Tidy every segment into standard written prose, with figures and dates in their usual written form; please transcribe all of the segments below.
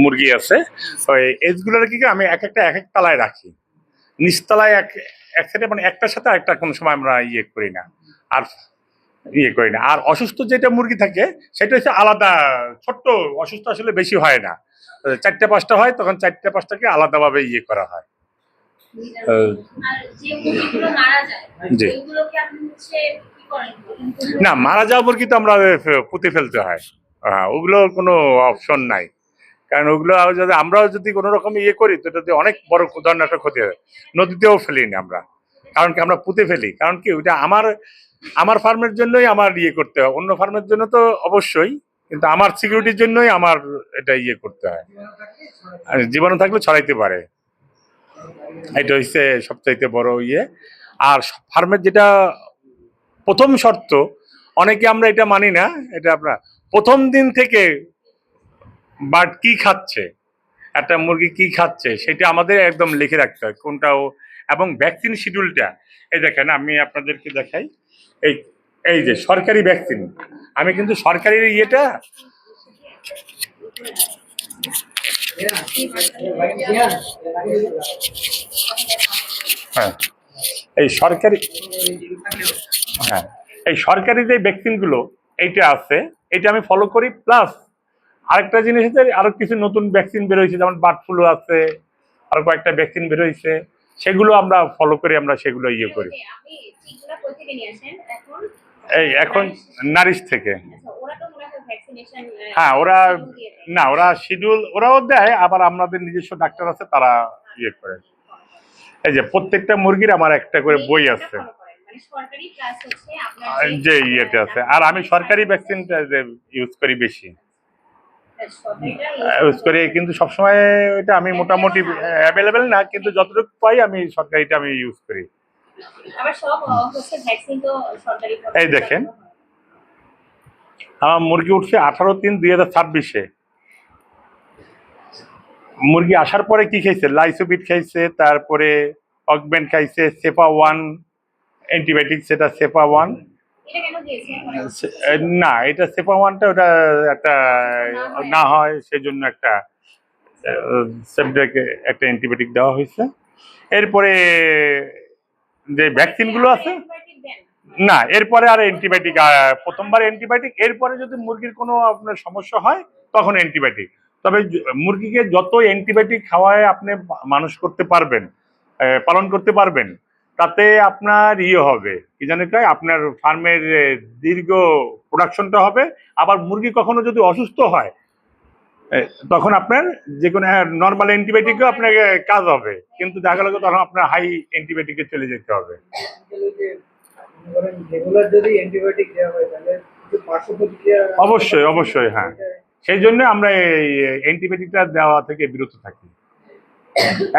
মুরগি আছে, ওই এজগুলোর কি আমি এক এক তলায় রাখি, নিচতলায় এক সাইডে, মানে একটার সাথে আরেকটা কোনো সময় আমরা করি না, আর করি না। আর অসুস্থ যেটা মুরগি থাকে সেটা হচ্ছে আলাদা, ছোট্ট অসুস্থ আসলে বেশি হয় না, 4-5টা হয়, তখন 4-5টাকে আলাদাভাবে করা হয়। জি না, মারা যাওয়া মুরগি তো আমরা পুঁতে ফেলতে হয়, ওগুলো কোনো অপশন নাই, কারণ ওগুলো যদি আমরাও যদি কোনো রকম করি তো যদি অনেক বড় ধরনের একটা ক্ষতি হয়। নদীতেও ফেলি না আমরা, কারণ কি আমরা পুঁতে ফেলি, কারণ কি ওইটা আমার ফার্মের জন্যই আমার করতে হয়, অন্য ফার্মের জন্য তো অবশ্যই, কিন্তু আমার সিকিউরিটির জন্যই আমার এটা করতে হয়, আর জীবাণু থাকলে ছড়াইতে পারে, এটা হচ্ছে সবচাইতে বড় আর ফার্মের যেটা প্রথম শর্ত, অনেকে আমরা এটা মানি না, এটা আপনার প্রথম দিন থেকে বার্ড কি খাচ্ছে, একটা মুরগি কি খাচ্ছে সেটা আমাদের একদম লিখে রাখতে হয় কোনটাও, এবং ভ্যাকসিন শিডিউলটা এই দেখেন, আমি আপনাদেরকে দেখাই, এই এই যে সরকারি ভ্যাকসিন, আমি কিন্তু সরকারি হ্যাঁ এই সরকারি, হ্যাঁ এই সরকারি যে ভ্যাকসিনগুলো এইটা আছে, এটা আমি ফলো করি, প্লাস আরেকটা জিনিস হচ্ছে আরো কিছু নতুন ভ্যাকসিন বের হয়েছে, যেমন বার্ড ফ্লু আছে, আরো কয়েকটা ভ্যাকসিন বের হয়েছে, সেগুলো আমরা ফলো করে আমরা সেগুলো করি। এই এখন নারিশ থেকে, হ্যাঁ ওরা না, ওরা শিডিউল ওরাও দেয়, আবার আমাদের নিজস্ব ডাক্তার আছে, তারা করে। এই যে প্রত্যেকটা মুরগির আমার একটা করে বই আছে, যে আছে, আর আমি সরকারি ভ্যাকসিনটা ইউজ করি বেশি ইউজ করি, কিন্তু সবসময় ওইটা আমি মোটামুটি অ্যাভেলেবেল না, কিন্তু যতটুকু পাই আমি সরকারিটা আমি ইউজ করি। এই দেখেন, আমার মুরগি উঠছে 18/3/2026-এ। মুরগি আসার পরে কি খাইছে, লাইসোবিট খাইছে, তারপরে অগমেন্ট খাইছে, সেপা 1 অ্যান্টিবায়োটিক, সেটা সেপা 1 না, এটা সেপা 1টা ওটা একটা না হয়, সেজন্য একটা সেপডাকে একটা অ্যান্টিবায়োটিক দেওয়া হয়েছে। এরপরে যে ভ্যাকসিনগুলো আছে, না এরপরে আর অ্যান্টিবায়োটিক, প্রথমবার অ্যান্টিবায়োটিক, এরপরে যদি মুরগির কোনো আপনার সমস্যা হয় তখন অ্যান্টিবায়োটিক। তবে মুরগিকে যত অ্যান্টিবায়োটিক খাওয়ায় আপনি মানুষ করতে পারবেন, পালন করতে পারবেন, তাতে আপনার হবে কি জানেন, আপনার ফার্মের দীর্ঘ প্রোডাকশনটা হবে। আবার মুরগি কখনো যদি অসুস্থ হয় তখন আপনার যে কোনো নর্মাল অ্যান্টিবায়োটিকও আপনাকে কাজ হবে, কিন্তু দেখা গেল তখন আপনার হাই অ্যান্টিবায়োটিকে চলে যেতে হবে। অবশ্যই অবশ্যই, হ্যাঁ, সেই জন্য আমরা এই অ্যান্টিবায়োটিকটা দেওয়া থেকে বিরত থাকি,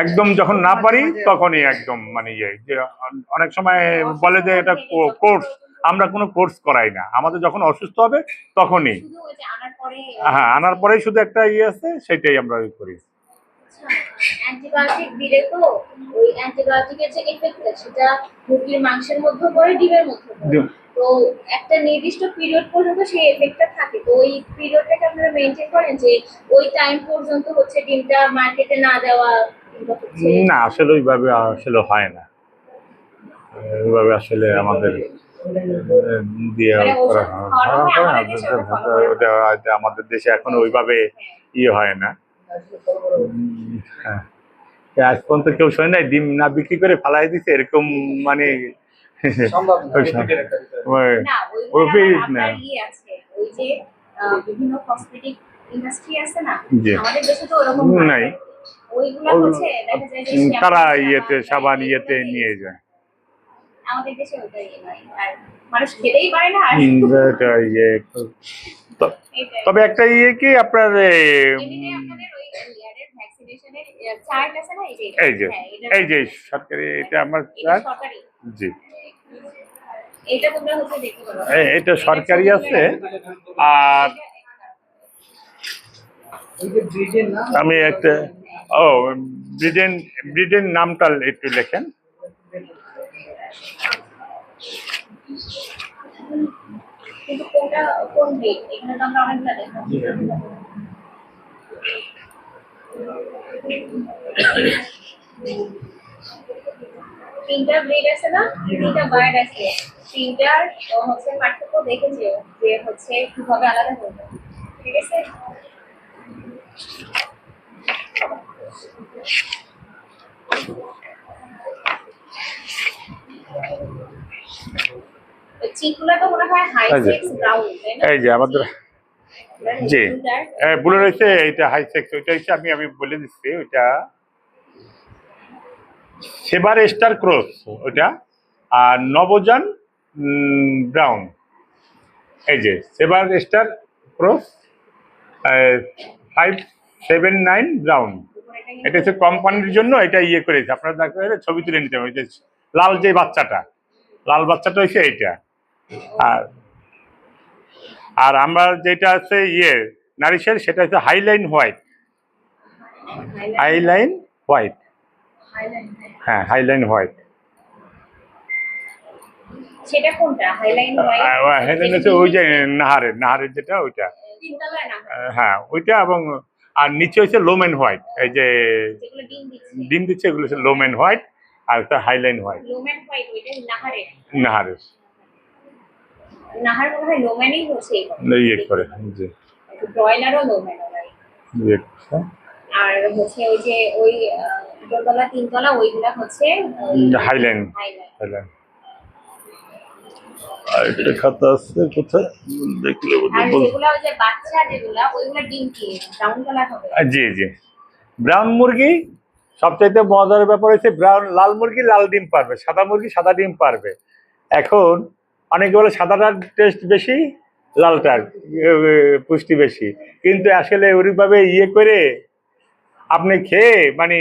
একদম যখন না পারি তখনই একদম, মানে যে অনেক সময় বলে যে এটা কোর্স, আমরা কোনো কোর্স করাই না, আমাদের যখন অসুস্থ হবে তখনই, হ্যাঁ আনার পরেই শুধু একটা আছে, সেটাই আমরা করি। অ্যান্টিবায়োটিক দিলে তো ওই অ্যান্টিবায়োটিকের যে এফেক্টটা সেটা মুরগির মাংসের মধ্যে পড়ে, ডিমের মধ্যে পড়ে, তো একটা নির্দিষ্ট পিরিয়ড পর্যন্ত সেই এফেক্টটা থাকে, তো ওই পিরিয়ডটাকে আপনারা মেইনটেইন করেন যে ওই টাইম পর্যন্ত হচ্ছে ডিমটা মার্কেটে না দেওয়া? না আসলে ওইভাবে আসলে হয় না, ওইভাবে আসলে আমাদের দিয়ে করা হয়, আমাদের দেশে এখনো ওইভাবে হয় না। হ্যাঁ, আজ পর্যন্ত কেউ শোনে নাই ডিম না বিক্রি করে ফালাই দিছে, এরকম মানে নাই, তারা সাবান নিয়ে যায়, আমাদের দেশে ওটাই নাই, আর মানুষ খেতেই পারে না। তবে একটা কি আপনার এই যে সরকারি, এটা আমার জি, এটা সরকারি আছে। আর আমি একটা ব্রিডের নামটা একটু লেখেন। তিনটা ব্রিড আছে না, তিনটা বার্ড আছে, তিনটার হচ্ছে পার্থক্য দেখেছি যে হচ্ছে কিভাবে আলাদা করবে, ঠিক আছে? চিকুলা তো মনে হয় হাই সেক্স ব্রাউন, তাই না? এই যে আমাদের জি ব্লু রয়েছে, এটা হাই সেক্স, ওইটা হচ্ছে আমি বলে দিচ্ছি, ওইটা সেবার স্টার ক্রস ওইটা, আর নবজান ব্রাউন। এই যে সেবার স্টার ক্রস 579 ব্রাউন, এটা হচ্ছে কোম্পানির জন্য এটা ইয়ে করেছে, আপনারা দেখতে ছবি তুলে নিতে হবে। যে লাল যে বাচ্চাটা, লাল বাচ্চাটা হচ্ছে এইটা। আর আর আমরা যেটা আছে ইয়ে নারিশের, সেটা হচ্ছে হাইলাইন হোয়াইট, হাইলাইন হোয়াইট, হ্যাঁ হাইলাইন হোয়াইট। সেটা কোনটা হাইলাইন হোয়াইট? হাইলাইন হচ্ছে ওই যে নাহারের যেটা ওইটা, তিনতলায় না? হ্যাঁ ওইটা, এবং আর নিচে হচ্ছে লোমেন হোয়াইট, এই যে যেগুলো ডিম দিচ্ছে এগুলো হচ্ছে লোমেন হোয়াইট, আর একটা হাইলাইন হোয়াইট লোমেন হোয়াইট, ওইটা নাহারের। নাহারের নাহার মনে হয় লোমেনই হচ্ছে ইয়ে করে, জি ব্রয়লারও লোমেন হয়। ইয়ে আর হচ্ছে ওই যে ওই দোতলা তিনতলা ওইগুলা হচ্ছে হাইলাইন। হাইলাইন। আর একটা খাতা আছে কোথায় দেখলে আর যেগুলা ওই যে বাচ্চা যেগুলা ওইগুলা ডিম কি ব্রাউন কালার হবে? জি জি ব্রাউন মুরগি সবচাইতে মজার ব্যাপার হচ্ছে ব্রাউন, লাল মুরগি লাল ডিম পারবে, সাদা মুরগি সাদা ডিম পারবে। এখন অনেকে বলে সাদাটার টেস্ট বেশি, লালটার পুষ্টি বেশি, কিন্তু আসলে ওইভাবে ইয়ে করে আপনি খেয়ে মানে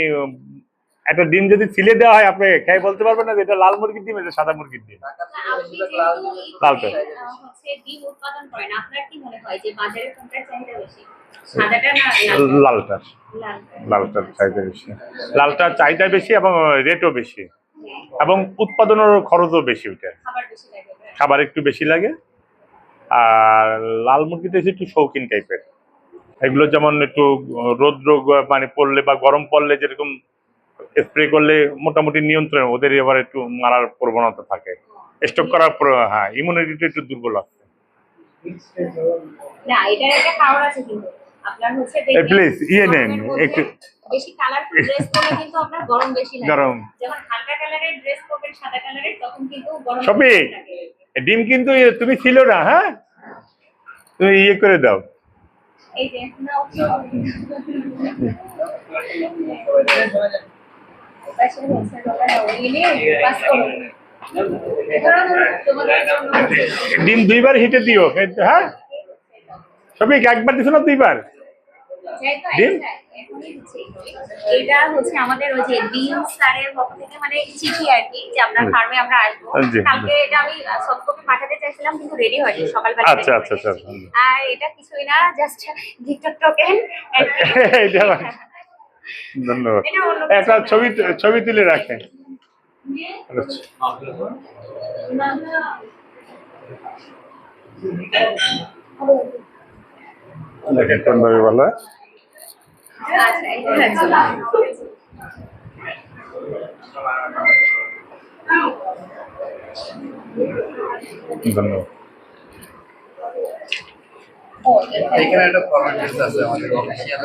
একটা ডিম যদি ছিলে দেওয়া হয়, আপনি খেয়ে বলতে পারবেন না যে এটা লাল মুরগির ডিম, এটা সাদা মুরগির ডিম। লালটা হচ্ছে ডিম উৎপাদন করেন, আপনার কি মনে হয় যে বাজারে কোনটার চাহিদা বেশি, সাদাটা না লালটার? লালটার চাহিদা বেশি, লালটার চাহিদা বেশি এবং রেটও বেশি, এবং উৎপাদনের খরচও বেশি, ওইটা খাবার একটু বেশি লাগে। আর লাল মুরগিটা একটু শৌখিন টাইপের, এগুলো যেমন একটু রৌদ্র মানে পড়লে বা গরম পড়লে যেরকম স্প্রে করলে মোটামুটি নিয়ন্ত্রণ, ওদের এবার একটু মারার প্রবণতা থাকে, স্টক করার হ্যাঁ ইমিউনিটি একটু দুর্বল আছে। না এটার একটা খাবার আছে কিন্তু আপনার হচ্ছে প্লিজ ইয়ে নেন একটু বেশি কালারফুল ড্রেস পরলে কিন্তু আপনার গরম বেশি লাগে, গরম যখন হালকা কালারের ড্রেস পরবেন সাদা কালারের তখন কিন্তু গরম সবই ডিম কিন্তু তুমি ছিল না, হ্যাঁ তুমি ইয়ে করে দাও। এই যে নাও পাশে হচ্ছে তোমরা নাও নিয়ে পাস করো, ডিম দুইবার হিটে দিও, হ্যাঁ সবই একবার দিছো না দুইবার ডিম? এটা হচ্ছে আমাদের ওই যে ডিম স্যারের পক্ষ থেকে মানে চিঠি আর কি, যে আপনার ফার্মে আমরা আসবো কালকে। এটা আমি সফট কপি পাঠাতে চাইছিলাম কিন্তু রেডি হয়নি সকালবেলা। আচ্ছা আচ্ছা আচ্ছা। আর এটা কিছুই না, জাস্ট গিফট টোকেন। ধন্যবাদ। একটা ছবি তুলে রাখেন। দেখেন কোন ভাবে ভালো। ধন্যবাদ। এখানে একটা ফরম্যাট আছে আমাদের অফিসিয়াল।